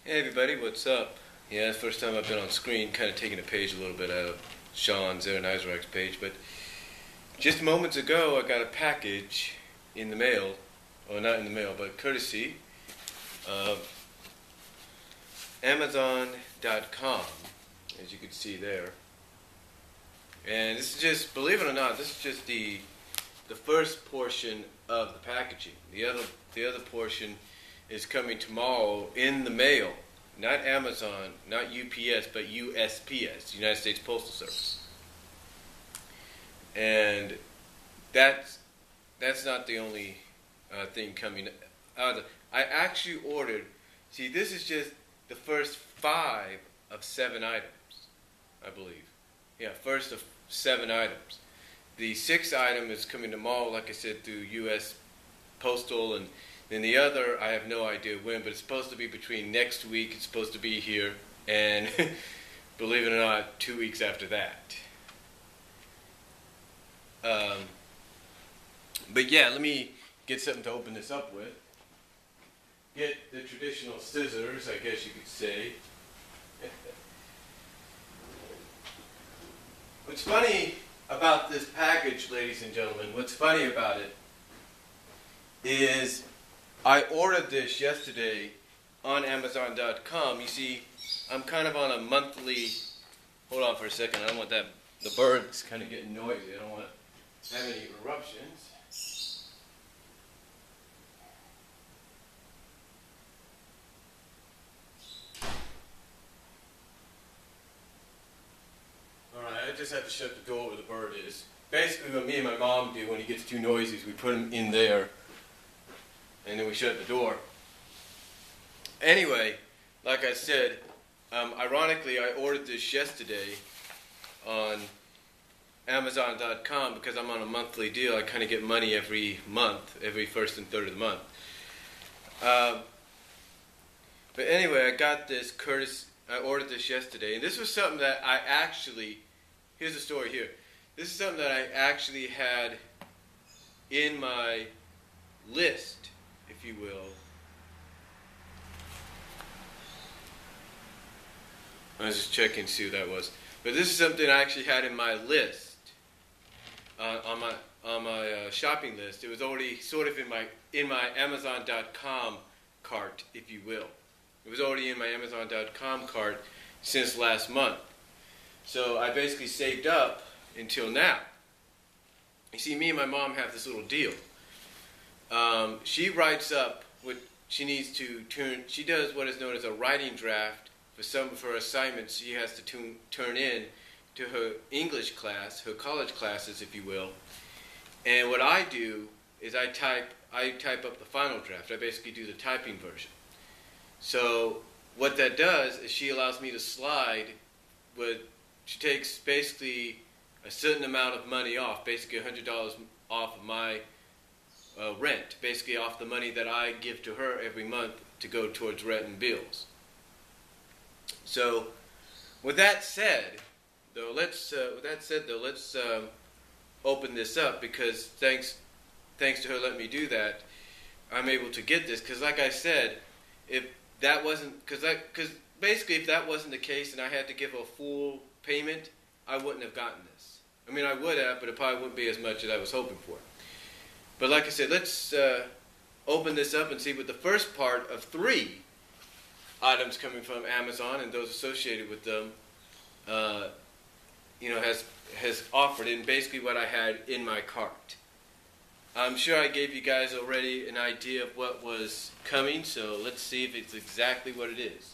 Hey everybody, what's up? Yeah, it's the first time I've been on screen, kind of taking a page a little bit out of Sean's Aaron Isaac's page, but just moments ago I got a package in the mail, or not in the mail, but courtesy of Amazon.com, as you can see there. And this is just, believe it or not, this is just the first portion of the packaging. The other portion is coming tomorrow in the mail. Not Amazon, not UPS, but USPS, United States Postal Service. And that's not the only thing coming out. I actually ordered, see, this is just the first 5 of 7 items, I believe. Yeah, first of 7 items. The 6th item is coming tomorrow, like I said, through US Postal, and then the other, I have no idea when, but it's supposed to be between next week, it's supposed to be here, and believe it or not, 2 weeks after that. But yeah, let me get something to open this up with. Get the traditional scissors, I guess you could say. What's funny about this package, ladies and gentlemen, what's funny about it is I ordered this yesterday on Amazon.com. You see, I'm kind of on a monthly... Hold on for a second. I don't want that... The bird's kind of getting noisy. I don't want to have any eruptions. Alright, I just have to shut the door where the bird is. Basically what me and my mom do when he gets too noisy is we put him in there and then we shut the door. Anyway, like I said, ironically I ordered this yesterday on Amazon.com because I'm on a monthly deal. I kind of get money every month, every first and third of the month. But anyway, I got this I ordered this yesterday, and this was something that I actually, here's the story here. This is something that I actually had in my list, if you will. I was just checking to see what that was. But this is something I actually had in my list, on my shopping list. It was already sort of in my Amazon.com cart, if you will. It was already in my Amazon.com cart since last month. So I basically saved up until now. You see, me and my mom have this little deal. She writes up what she needs to turn. She does what is known as a writing draft for some of her assignments she has to turn in to her English class, her college classes, if you will. And what I do is I type up the final draft. I basically do the typing version. So what that does is she allows me to slide with, she takes basically a certain amount of money off, basically $100 off of my rent, basically off the money that I give to her every month to go towards rent and bills. So with that said, though, let's open this up, because thanks to her letting me do that, I'm able to get this. Because like I said, if that wasn't, because basically if that wasn't the case and I had to give a full payment, I wouldn't have gotten this. I mean, I would have, but it probably wouldn't be as much as I was hoping for. But like I said, let's open this up and see what the first part of 3 items coming from Amazon and those associated with them, has offered, and basically what I had in my cart. I'm sure I gave you guys already an idea of what was coming, so let's see if it's exactly what it is.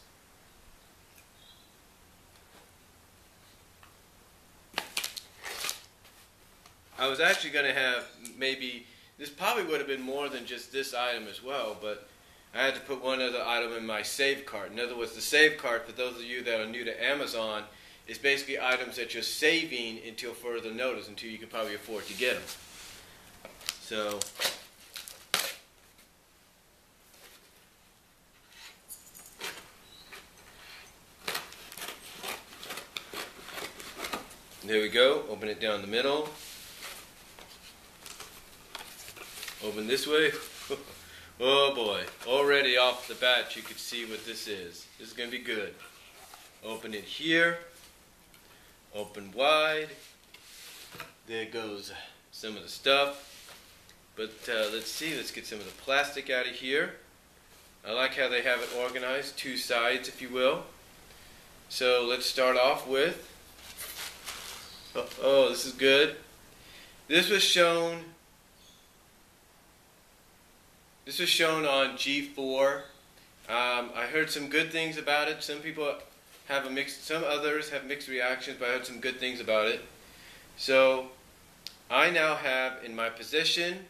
I was actually going to have maybe, this probably would have been more than just this item as well, but I had to put one other item in my save cart. In other words, the save cart, for those of you that are new to Amazon, is basically items that you're saving until further notice, until you can probably afford to get them. So, there we go. Open it down the middle. Open this way. Oh boy, already off the bat you can see what this is. This is going to be good. Open it here. Open wide. There goes some of the stuff. But let's see, let's get some of the plastic out of here. I like how they have it organized, two sides if you will. So let's start off with, oh this is good. This was shown on G4. I heard some good things about it. Some people have some others have mixed reactions, but I heard some good things about it. So I now have in my possession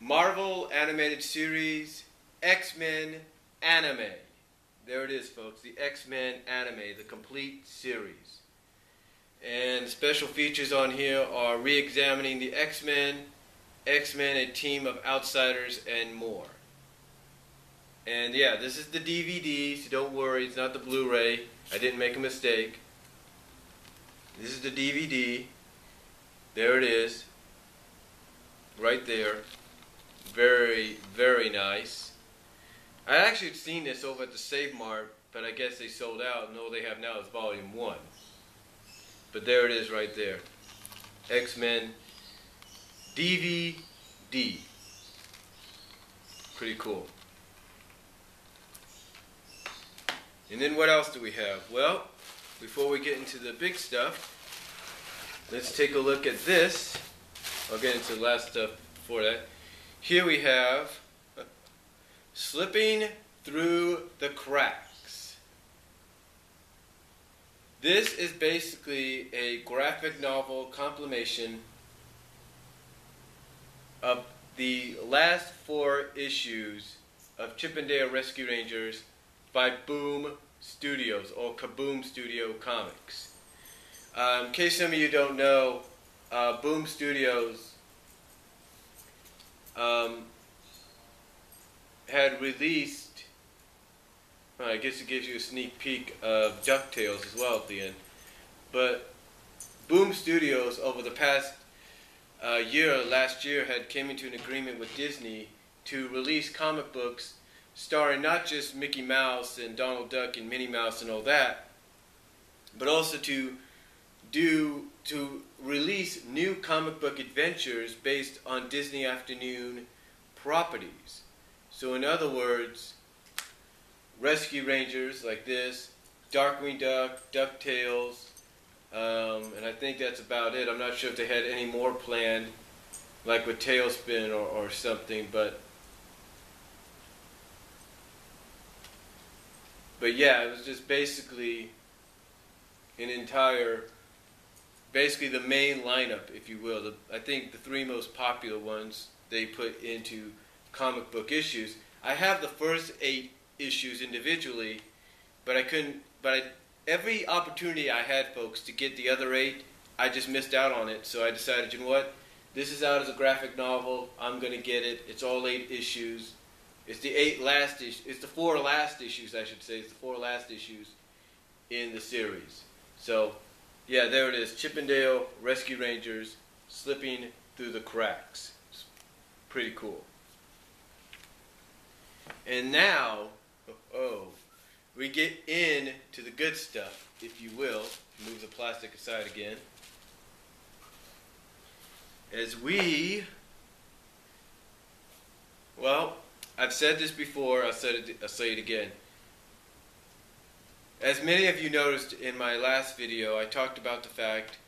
Marvel Animated Series X-Men Anime. There it is, folks, the X-Men Anime, the complete series. And special features on here are re-examining the X-Men, a team of outsiders, and more. And yeah, this is the DVD, so don't worry, it's not the Blu-ray. I didn't make a mistake. This is the DVD. There it is. Right there. Very, very nice. I actually had seen this over at the Save Mart, but I guess they sold out, and all they have now is Volume 1. But there it is right there. X-Men DVD. Pretty cool. And then what else do we have? Well, before we get into the big stuff, let's take a look at this. I'll get into the last stuff before that. Here we have Slipping Through the Cracks. This is basically a graphic novel compilation of the last 4 issues of Chip 'n Dale Rescue Rangers by Boom Studios, or Kaboom Studio Comics. In case some of you don't know, Boom Studios had released, well, I guess it gives you a sneak peek of DuckTales as well at the end, but Boom Studios over the past last year had came into an agreement with Disney to release comic books starring not just Mickey Mouse and Donald Duck and Minnie Mouse and all that, but also to release new comic book adventures based on Disney Afternoon properties. So in other words, Rescue Rangers like this, Darkwing Duck, DuckTales, and I think that's about it. I'm not sure if they had any more planned, like with Tailspin or something, but yeah, it was just basically basically the main lineup, if you will. I think the 3 most popular ones they put into comic book issues. I have the first 8 issues individually, but every opportunity I had, folks, to get the other 8, I just missed out on it. So I decided, you know what? This is out as a graphic novel. I'm going to get it. It's all 8 issues. It's the 4 last issues, I should say. It's the 4 last issues in the series. So, yeah, there it is. Chip 'n Dale Rescue Rangers Slipping Through the Cracks. It's pretty cool. And now, we get into the good stuff, if you will. Move the plastic aside again. I've said this before, I'll say it again. As many of you noticed in my last video, I talked about the fact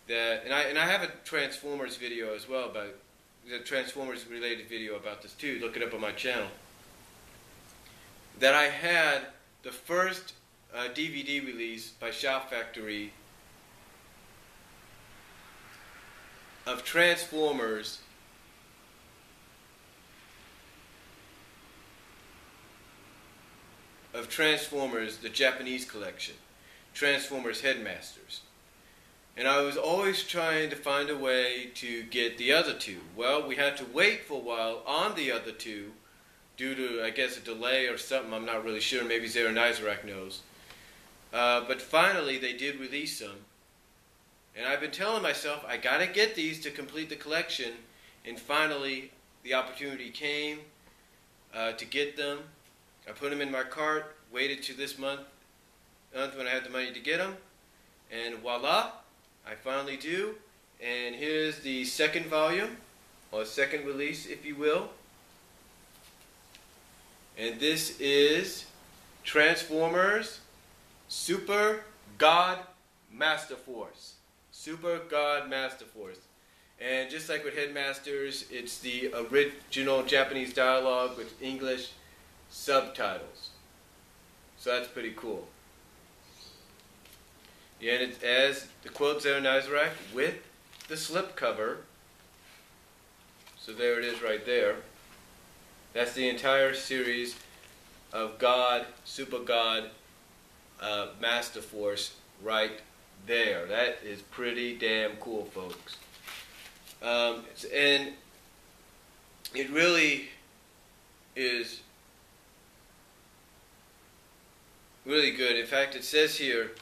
that, and I have a Transformers video as well, but the Transformers related video about this too, look it up on my channel, that I had the first DVD release by Shout Factory of Transformers the Japanese collection, Transformers Headmasters. And I was always trying to find a way to get the other 2. Well, we had to wait for a while on the other 2 due to, I guess, a delay or something. I'm not really sure. Maybe Zara Nizarak knows. But finally, they did release them. And I've been telling myself, I got to get these to complete the collection. And finally, the opportunity came to get them. I put them in my cart, waited to this month when I had the money to get them, and voila, I finally do. And here's the second volume, or second release, if you will. And this is Transformers Super God Master Force. Super God Master Force. And just like with Headmasters, it's the original Japanese dialogue with English subtitles. So that's pretty cool. Yeah, and it's as the quote Zero Nizarak with the slipcover. So there it is right there. That's the entire series of God, Super God, Master Force right there. That is pretty damn cool, folks. And it really is really good. In fact, it says here,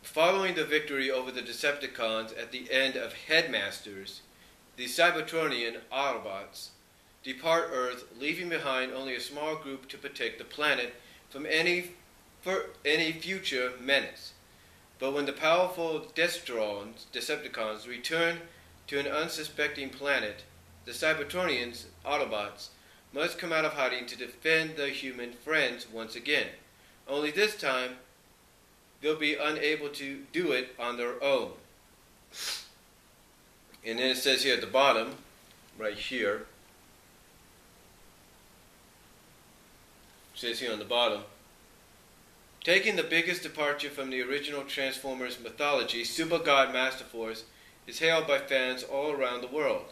following the victory over the Decepticons at the end of Headmasters, the Cybertronian Autobots depart Earth, leaving behind only a small group to protect the planet from any future menace. But when the powerful Decepticons return to an unsuspecting planet, the Cybertronians, Autobots, must come out of hiding to defend their human friends once again. Only this time, they'll be unable to do it on their own. And then it says here at the bottom, right here, it says here on the bottom, taking the biggest departure from the original Transformers mythology, Super God Master Force is hailed by fans all around the world.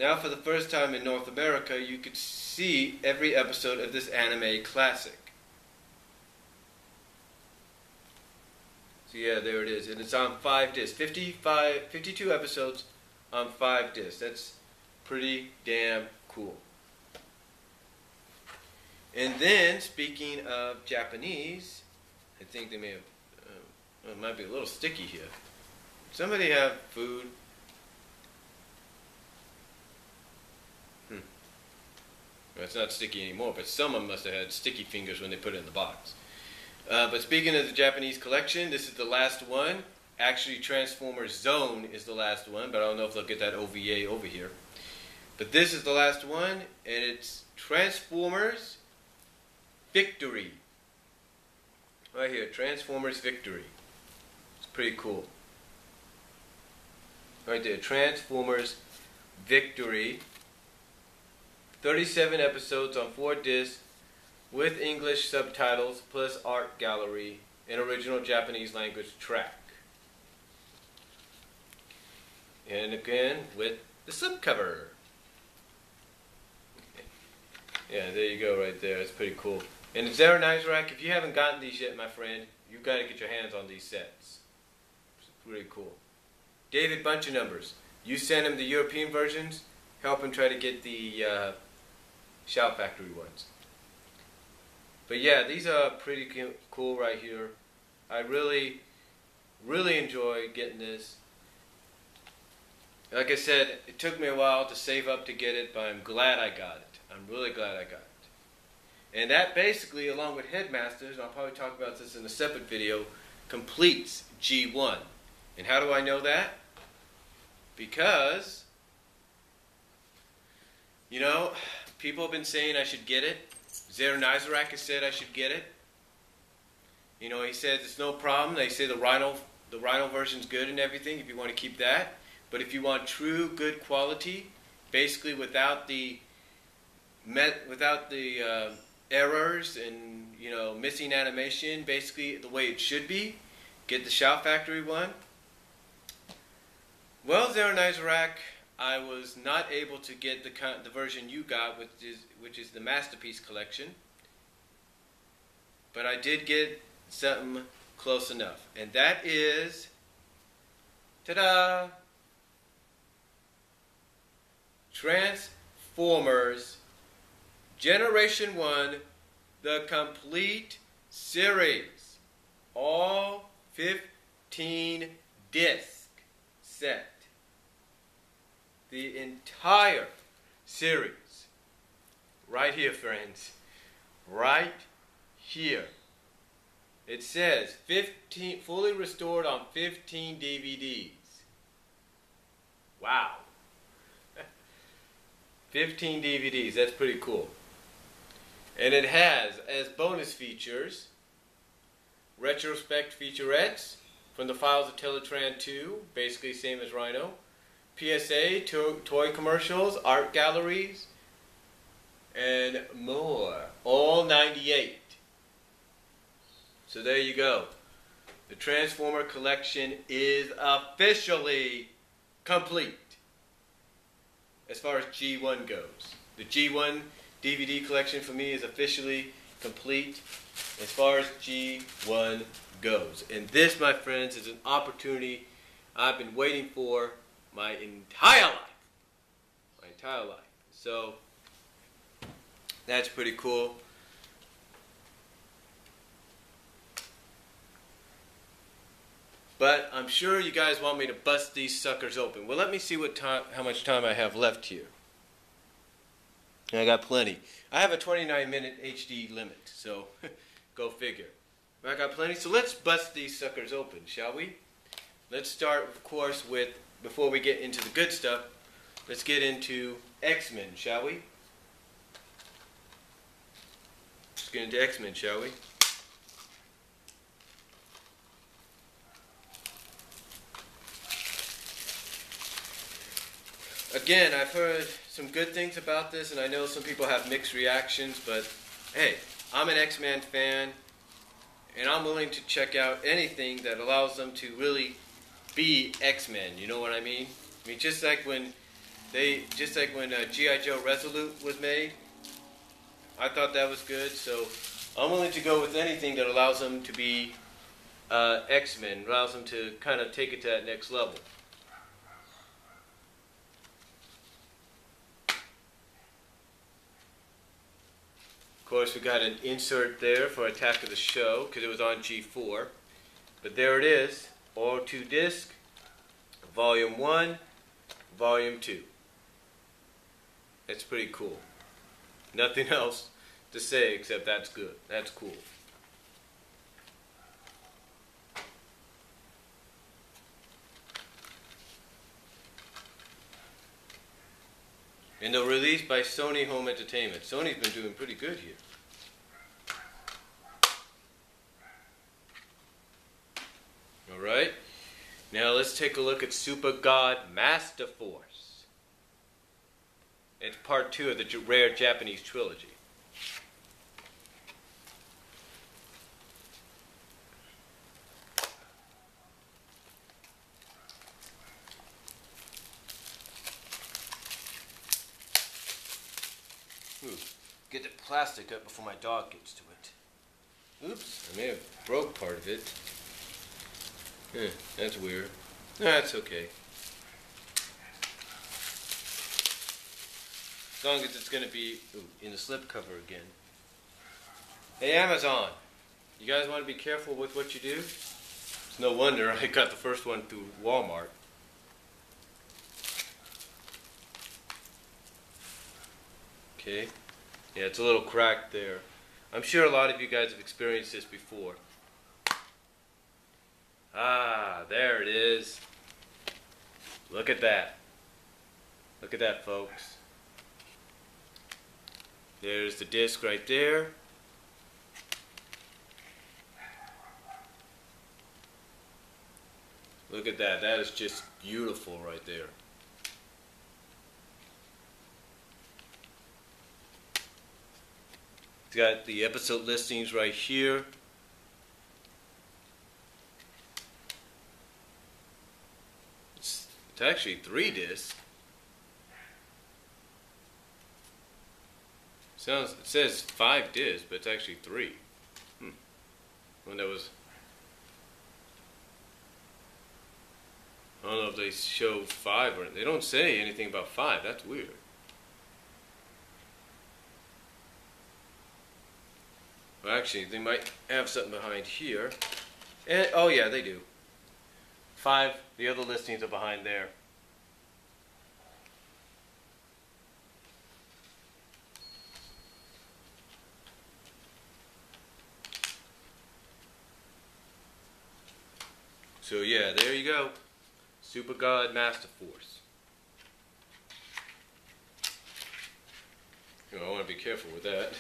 Now for the first time in North America, you could see every episode of this anime classic. So yeah, there it is. And it's on 5 discs. 52 episodes on 5 discs. That's pretty damn cool. And then, speaking of Japanese, I think they may have, it might be a little sticky here. Somebody have food? Well, it's not sticky anymore, but someone must have had sticky fingers when they put it in the box. But speaking of the Japanese collection, this is the last one. Actually, Transformers Zone is the last one, but I don't know if they'll get that OVA over here. But this is the last one, and it's Transformers Victory. Right here, Transformers Victory. It's pretty cool. Right there, Transformers Victory. 37 episodes on 4 discs with English subtitles plus art gallery and original Japanese language track. And again, with the slipcover. Yeah, there you go right there. It's pretty cool. And the Zero Nizarak, if you haven't gotten these yet, my friend, you've got to get your hands on these sets. It's pretty cool. David Bunch of Numbers. You send him the European versions. Help him try to get the Shout Factory ones. But yeah, these are pretty cool right here. I really, really enjoy getting this. Like I said, it took me a while to save up to get it, but I'm glad I got it. I'm really glad I got it. And that basically, along with Headmasters, and I'll probably talk about this in a separate video, completes G1. And how do I know that? Because, you know, people have been saying I should get it. Zero Nizarak has said I should get it. You know, he says it's no problem. They say the Rhino version's good and everything if you want to keep that. But if you want true good quality, basically without the errors and, you know, missing animation, basically the way it should be, get the Shout Factory one. Well, Zero Nizarak, I was not able to get the version you got, which is the Masterpiece Collection. But I did get something close enough. And that is, ta-da! Transformers Generation 1, the complete series. All 15 disc set. the entire series. Right here, friends. Right here. It says 15 fully restored on 15 DVDs. Wow. 15 DVDs, that's pretty cool. And it has, as bonus features, retrospect featurettes from the files of Teletran 2, basically same as Rhino, PSA, toy commercials, art galleries, and more. All 98. So there you go. The Transformer collection is officially complete as far as G1 goes. The G1 DVD collection for me is officially complete as far as G1 goes. And this, my friends, is an opportunity I've been waiting for my entire life. My entire life. So, that's pretty cool. But I'm sure you guys want me to bust these suckers open. Well, let me see how much time I have left here. I got plenty. I have a 29-minute HD limit, so go figure. But I got plenty, so let's bust these suckers open, shall we? Let's start, of course, with, before we get into the good stuff, let's get into X-Men, shall we? Let's get into X-Men, shall we? Again, I've heard some good things about this, and I know some people have mixed reactions, but hey, I'm an X-Men fan, and I'm willing to check out anything that allows them to really be X-Men, you know what I mean? I mean, just like when G.I. Joe Resolute was made, I thought that was good, so I'm willing to go with anything that allows them to be X-Men, allows them to kind of take it to that next level. Of course, we got an insert there for Attack of the Show, because it was on G4. But there it is, all 2 disc, Volume 1, Volume 2. That's pretty cool. Nothing else to say except that's good. That's cool. And they're released by Sony Home Entertainment. Sony's been doing pretty good here. Alright, now let's take a look at Super God Master Force. It's part 2 of the rare Japanese trilogy. Ooh, get the plastic up before my dog gets to it. Oops, I may have broke part of it. That's weird. That's okay. As long as it's going to be in the slipcover again. Hey Amazon, you guys want to be careful with what you do? It's no wonder I got the first one through Walmart. Okay. Yeah, it's a little cracked there. I'm sure a lot of you guys have experienced this before. Ah, there it is. Look at that. Look at that, folks. There's the disc right there. Look at that. That is just beautiful right there. It's got the episode listings right here. It's actually 3 discs. It says 5 discs, but it's actually 3. When that was, I don't know if they show 5 or they don't say anything about 5. That's weird. Well, actually, they might have something behind here. And, oh yeah, they do. 5. The other listings are behind there. So yeah, there you go. Super God Master Force. You know, I want to be careful with that.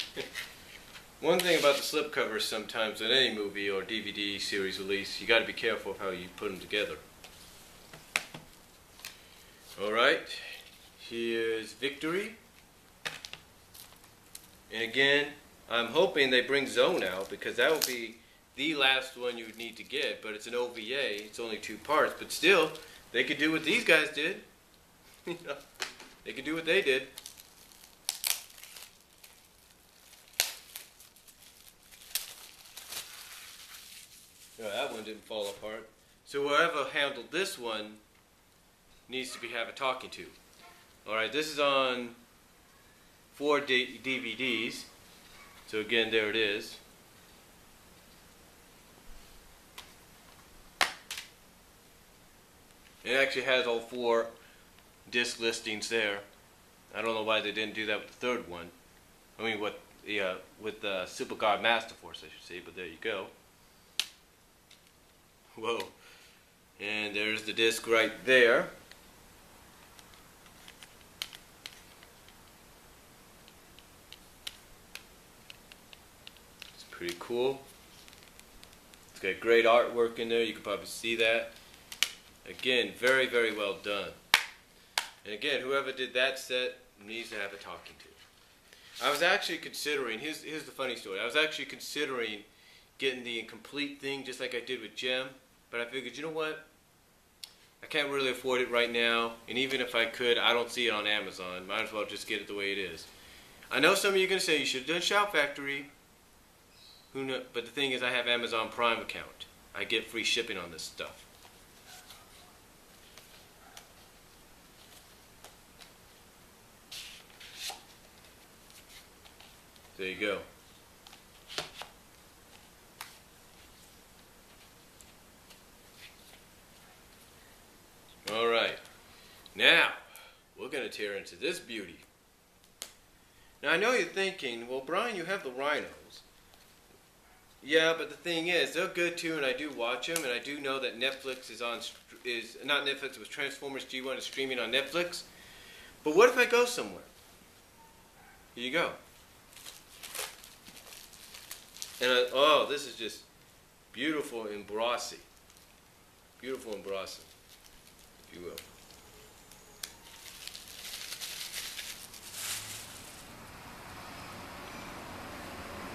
One thing about the slipcovers sometimes in any movie or DVD series release, you got to be careful of how you put them together. Alright, here's Victory. And again, I'm hoping they bring Zone out, because that will be the last one you would need to get, but it's an OVA, it's only 2 parts, but still, they could do what these guys did. You know, they could do what they did. No, that one didn't fall apart. So whoever handled this one needs to have a talking to. Alright, this is on 4 DVDs. So again, there it is. It actually has all 4 disc listings there. I don't know why they didn't do that with the 3rd one. I mean, with the Super God Master Force, I should say, but there you go. Whoa. And there's the disc right there. It's pretty cool. It's got great artwork in there. You can probably see that. Again, very, very well done. And again, whoever did that set needs to have a talking to. I was actually considering, here's the funny story. I was actually considering getting the incomplete thing just like I did with Gem. But I figured, you know what? I can't really afford it right now. And even if I could, I don't see it on Amazon. Might as well just get it the way it is. I know some of you are going to say you should have done Shout Factory. Who knows? But the thing is, I have Amazon Prime account. I get free shipping on this stuff. There you go. Alright, now we're going to tear into this beauty. Now I know you're thinking, well Brian, you have the Rhinos. Yeah, but the thing is, they're good too, and I do watch them, and I do know that Netflix not Netflix, it was Transformers G1 is streaming on Netflix. But what if I go somewhere? Here you go. And oh, this is just beautiful embossing. Beautiful embossing, if you will.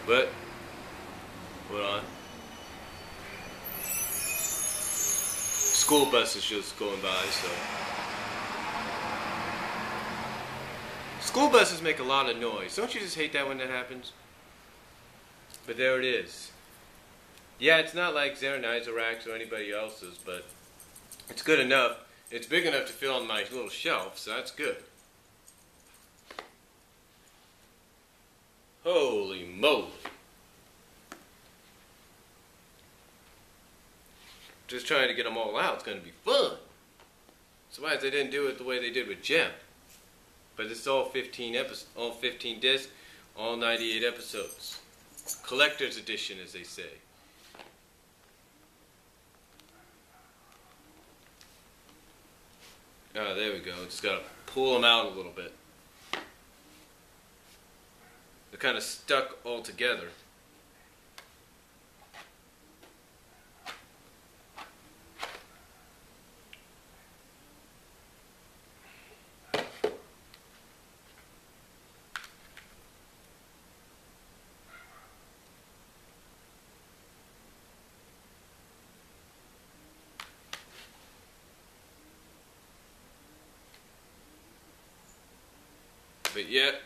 But, hold on. School bus is just going by, so. School buses make a lot of noise. Don't you just hate that when that happens? But there it is. Yeah, it's not like Xeronizorax or anybody else's, but it's good enough. It's big enough to fit on my little shelf, so that's good. Holy moly. Just trying to get them all out. It's going to be fun. Surprised they didn't do it the way they did with Gem. But it's all 15 discs, all 98 episodes. Collector's edition, as they say. Ah, there we go. Just got to pull them out a little bit. They're kind of stuck all together. But yet,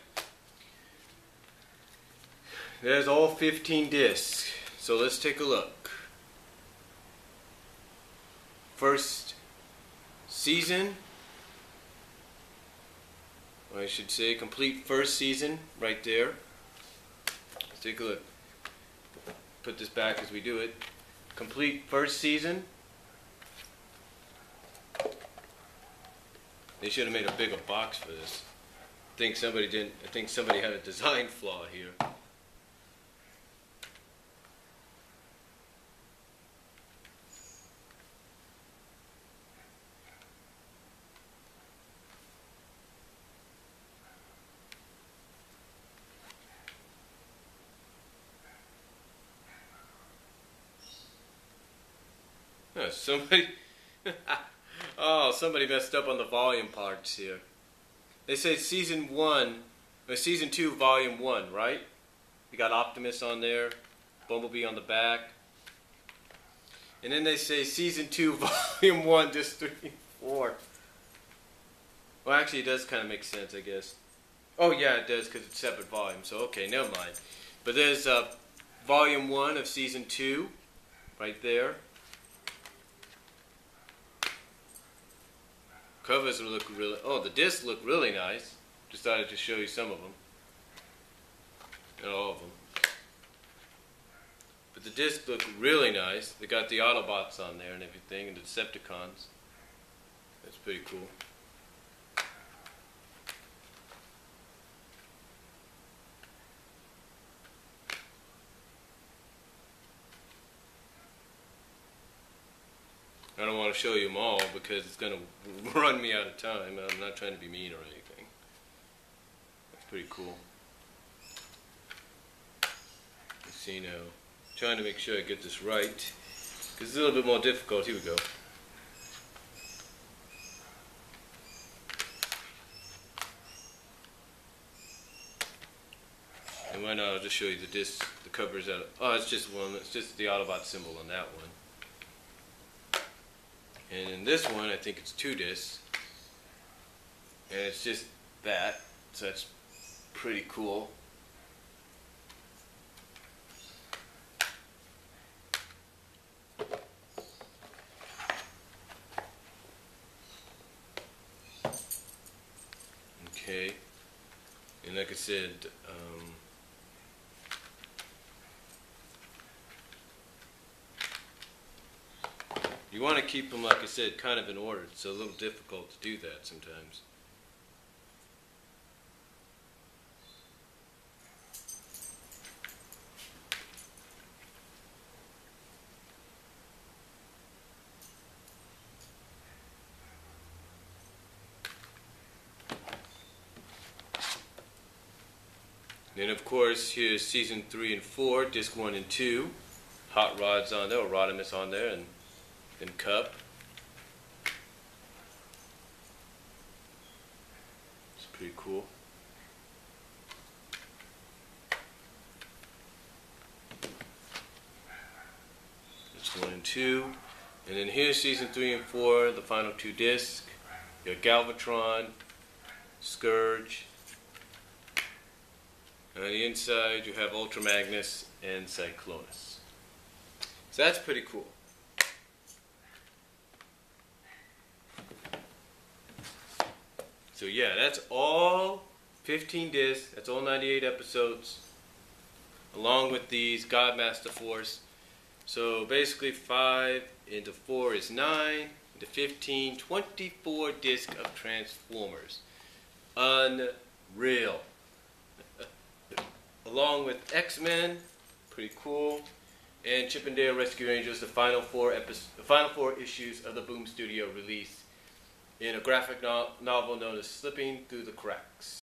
there's all 15 discs. So let's take a look. First season, or I should say complete first season right there. Let's take a look. Put this back as we do it. Complete first season. They should have made a bigger box for this. I think somebody had a design flaw here. Somebody, oh, somebody messed up on the volume parts here. They say season 1, or season 2, volume 1, right? You got Optimus on there, Bumblebee on the back. And then they say season 2, volume 1, disc 3 and 4. Well, actually, it does kind of make sense, I guess. Oh, yeah, it does, because it's separate volumes. So, okay, never mind. But there's volume 1 of season 2, right there. Covers look really. Oh, the discs look really nice. Decided to show you some of them. Not all of them. But the discs look really nice. They got the Autobots on there and everything, and the Decepticons. That's pretty cool. I don't want to show you them all because it's going to run me out of time. I'm not trying to be mean or anything. That's pretty cool. Let's see now. Trying to make sure I get this right because it's a little bit more difficult. Here we go. And why not? I'll just show you the disc, the covers out. Oh, it's just one. It's just the Autobot symbol on that one. And in this one, I think it's 2 discs. And it's just that. So that's pretty cool. Okay. And like I said, you want to keep them, like I said, kind of in order. It's a little difficult to do that sometimes. Then of course, here's season 3 and 4, disc 1 and 2. Hot Rod's on there, or Rodimus on there, and Cup. It's pretty cool. That's 1 and 2. And then here's season 3 and 4, the final 2 discs. You got Galvatron, Scourge. And on the inside you have Ultra Magnus and Cyclonus. So that's pretty cool. So yeah, that's all 15 discs, that's all 98 episodes, along with these Godmaster Force. So basically 5 into 4 is 9, into 15, 24 discs of Transformers. Unreal. Along with X-Men, pretty cool, and Chip and Dale Rescue Rangers, the final 4 issues of the Boom Studio release in a graphic novel known as Slipping Through the Cracks.